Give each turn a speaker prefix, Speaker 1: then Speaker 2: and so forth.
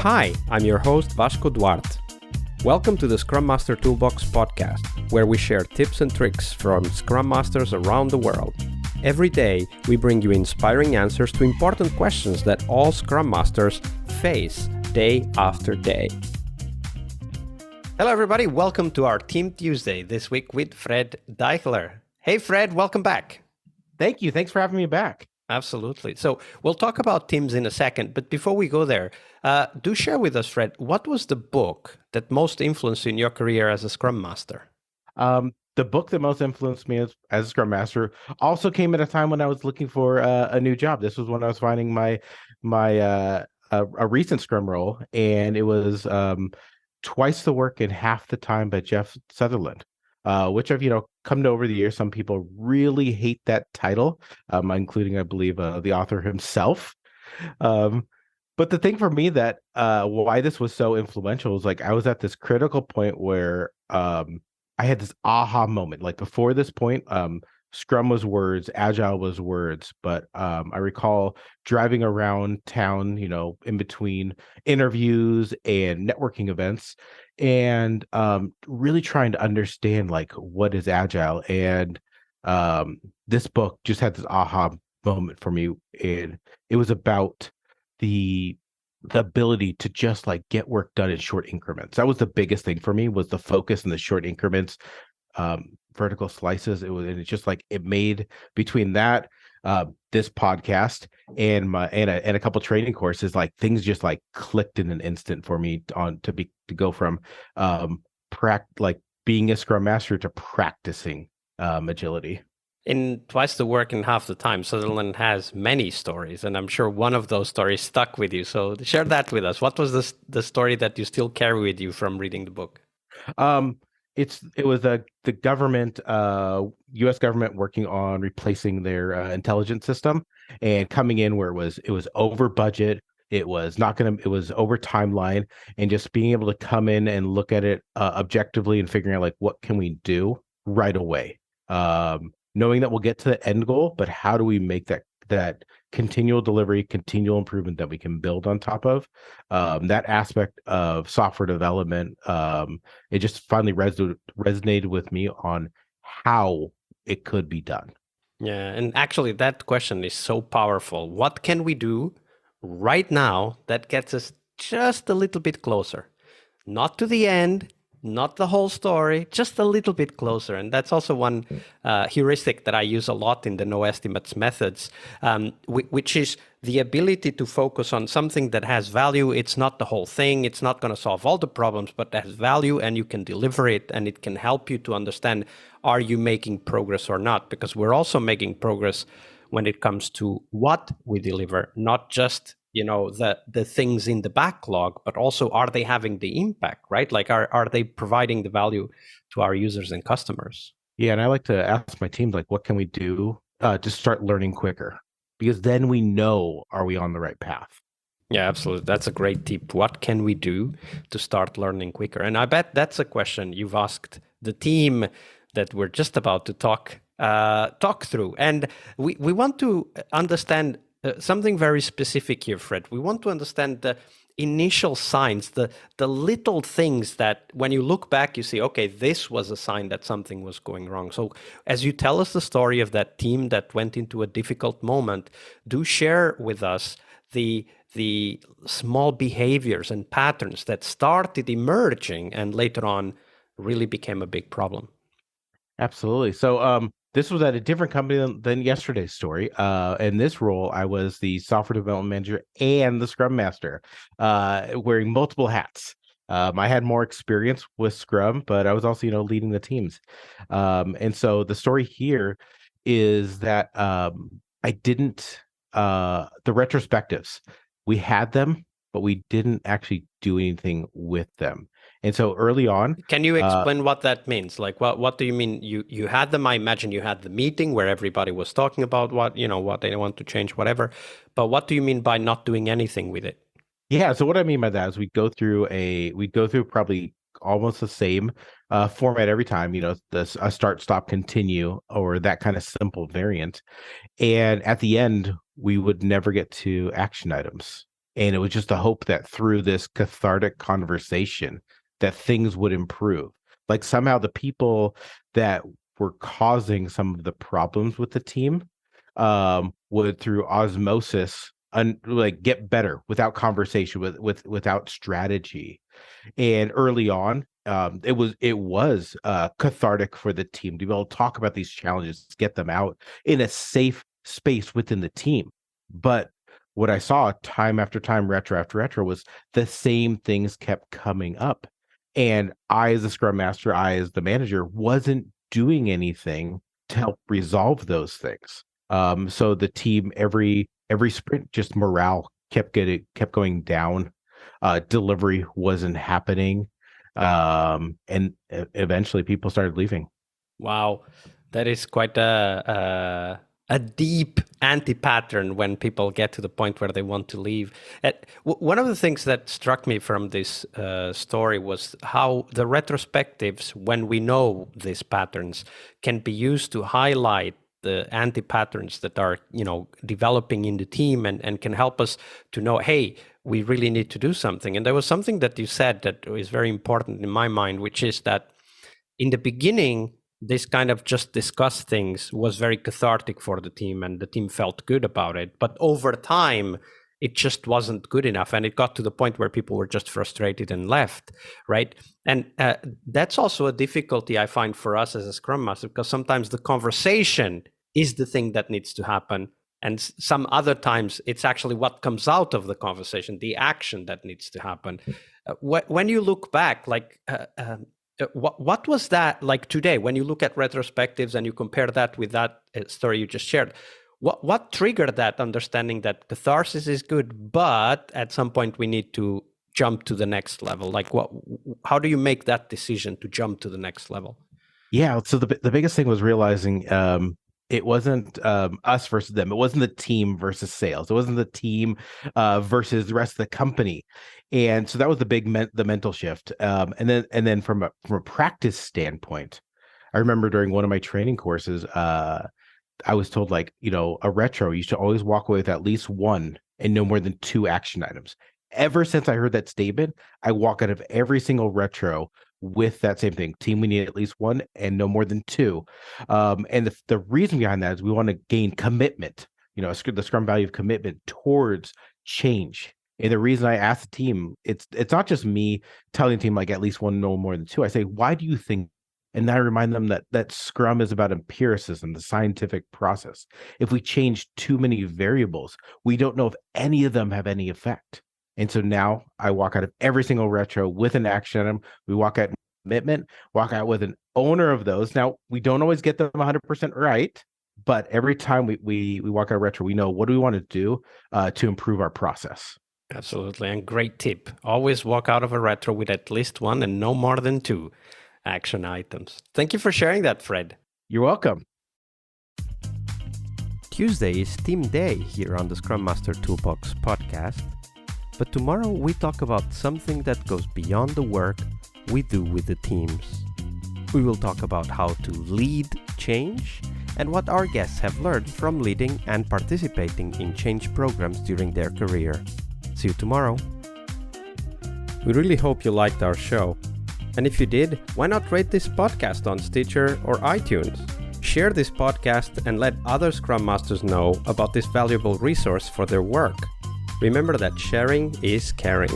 Speaker 1: Hi, I'm your host Vasco Duarte. Welcome to the Scrum Master Toolbox podcast, where we share tips and tricks from Scrum Masters around the world. Every day, we bring you inspiring answers to important questions that all Scrum Masters face day after day. Hello everybody, welcome to our Team Tuesday this week with Fred Deichler. Hey Fred, welcome back.
Speaker 2: Thank you. Thanks for having me back.
Speaker 1: Absolutely. So we'll talk about teams in a second, but before we go there, do share with us, Fred, what was the book that most influenced you in your career as a Scrum Master?
Speaker 2: The book that most influenced me as a Scrum Master also came at a time when I was looking for a new job. This was when I was finding my a recent Scrum role, and it was Twice the Work in Half the Time by Jeff Sutherland. Which I've come to over the years. Some people really hate that title, including, I believe, the author himself. But the thing for me that why this was so influential was like I was at this critical point where I had this aha moment. Like before this point, Scrum was words, Agile was words, but I recall driving around town, in between interviews and networking events, and really trying to understand like what is Agile. And this book just had this aha moment for me, and it was about the ability to just like get work done in short increments. That was the biggest thing for me, was the focus in the short increments. Vertical slices. It's just like it made between that, this podcast and a couple training courses, like things just like clicked in an instant for me to go from like being a Scrum Master to practicing agility.
Speaker 1: In Twice the Work in Half the Time, Sutherland has many stories, and I'm sure one of those stories stuck with you. So share that with us. What was the story that you still carry with you from reading the book?
Speaker 2: It was the government, U.S. government working on replacing their intelligence system and coming in where it was over budget. It was over timeline, and just being able to come in and look at it objectively and figuring out like what can we do right away. Knowing that we'll get to the end goal, but how do we make that continual delivery, continual improvement that we can build on top of? That aspect of software development, it just finally resonated with me on how it could be done.
Speaker 1: Yeah, and actually that question is so powerful. What can we do right now that gets us just a little bit closer? Not to the end, not the whole story, just a little bit closer. And that's also one heuristic that I use a lot in the no estimates methods, which is the ability to focus on something that has value. It's not the whole thing. It's not going to solve all the problems, but that has value, and you can deliver it, and it can help you to understand, are you making progress or not? Because we're also making progress when it comes to what we deliver, not just the things in the backlog, but also are they having the impact, right? Like are they providing the value to our users and customers?
Speaker 2: Yeah, and I like to ask my team, like, what can we do to start learning quicker? Because then we know, are we on the right path?
Speaker 1: Yeah, absolutely. That's a great tip. What can we do to start learning quicker? And I bet that's a question you've asked the team that we're just about to talk through. And we want to understand something very specific here, Fred. We want to understand the initial signs, the little things that when you look back, you see, okay, this was a sign that something was going wrong. So as you tell us the story of that team that went into a difficult moment, do share with us the small behaviors and patterns that started emerging and later on really became a big problem.
Speaker 2: Absolutely. So this was at a different company than yesterday's story. In this role, I was the software development manager and the Scrum Master, wearing multiple hats. I had more experience with Scrum, but I was also, leading the teams. And so the story here is that I didn't, the retrospectives, we had them, but we didn't actually do anything with them. And so early on,
Speaker 1: can you explain what that means? Like, what do you mean? You had them? I imagine you had the meeting where everybody was talking about what they want to change, whatever. But what do you mean by not doing anything with it?
Speaker 2: Yeah. So what I mean by that is we go through probably almost the same format every time. A start, stop, continue, or that kind of simple variant. And at the end, we would never get to action items. And it was just a hope that through this cathartic conversation that things would improve. Like somehow the people that were causing some of the problems with the team would through osmosis like get better without conversation, without strategy. And early on, it was cathartic for the team to be able to talk about these challenges, get them out in a safe space within the team. But what I saw time after time, retro after retro, was the same things kept coming up. And I, as a Scrum Master, I, as the manager, wasn't doing anything to help resolve those things. So the team, every sprint, just morale kept going down. Delivery wasn't happening. And eventually people started leaving.
Speaker 1: Wow, that is quite a deep anti-pattern when people get to the point where they want to leave. One of the things that struck me from this story was how the retrospectives, when we know these patterns, can be used to highlight the anti-patterns that are, developing in the team and can help us to know, hey, we really need to do something. And there was something that you said that is very important in my mind, which is that in the beginning, this kind of just discuss things was very cathartic for the team and the team felt good about it. But over time, it just wasn't good enough. And it got to the point where people were just frustrated and left, right? And that's also a difficulty I find for us as a Scrum Master, because sometimes the conversation is the thing that needs to happen. And some other times it's actually what comes out of the conversation, the action that needs to happen. When you look back, what was that like today? When you look at retrospectives and you compare that with that story you just shared, what triggered that understanding that catharsis is good, but at some point we need to jump to the next level? Like, how do you make that decision to jump to the next level?
Speaker 2: Yeah, so the biggest thing was realizing it wasn't us versus them. It wasn't the team versus sales. It wasn't the team versus the rest of the company. And so that was the mental shift. And then from a practice standpoint, I remember during one of my training courses, I was told, like, a retro, you should always walk away with at least one and no more than 2 action items. Ever since I heard that statement, I walk out of every single retro with that same thing. Team, we need at least 1 and no more than 2. And the reason behind that is we want to gain commitment, the Scrum value of commitment towards change. And the reason I ask the team, it's not just me telling the team like at least 1, no more than 2. I say, why do you think? And then I remind them that Scrum is about empiricism, the scientific process. If we change too many variables, we don't know if any of them have any effect. And so now I walk out of every single retro with an action item. We walk out commitment, walk out with an owner of those. Now, we don't always get them 100% right, but every time we walk out of retro, we know what do we want to do to improve our process.
Speaker 1: Absolutely. And great tip. Always walk out of a retro with at least 1 and no more than 2 action items. Thank you for sharing that, Fred.
Speaker 2: You're welcome.
Speaker 1: Tuesday is Team Day here on the Scrum Master Toolbox podcast. But tomorrow we talk about something that goes beyond the work we do with the teams. We will talk about how to lead change and what our guests have learned from leading and participating in change programs during their career. See you tomorrow. We really hope you liked our show. And if you did, why not rate this podcast on Stitcher or iTunes? Share this podcast and let other Scrum Masters know about this valuable resource for their work. Remember that sharing is caring.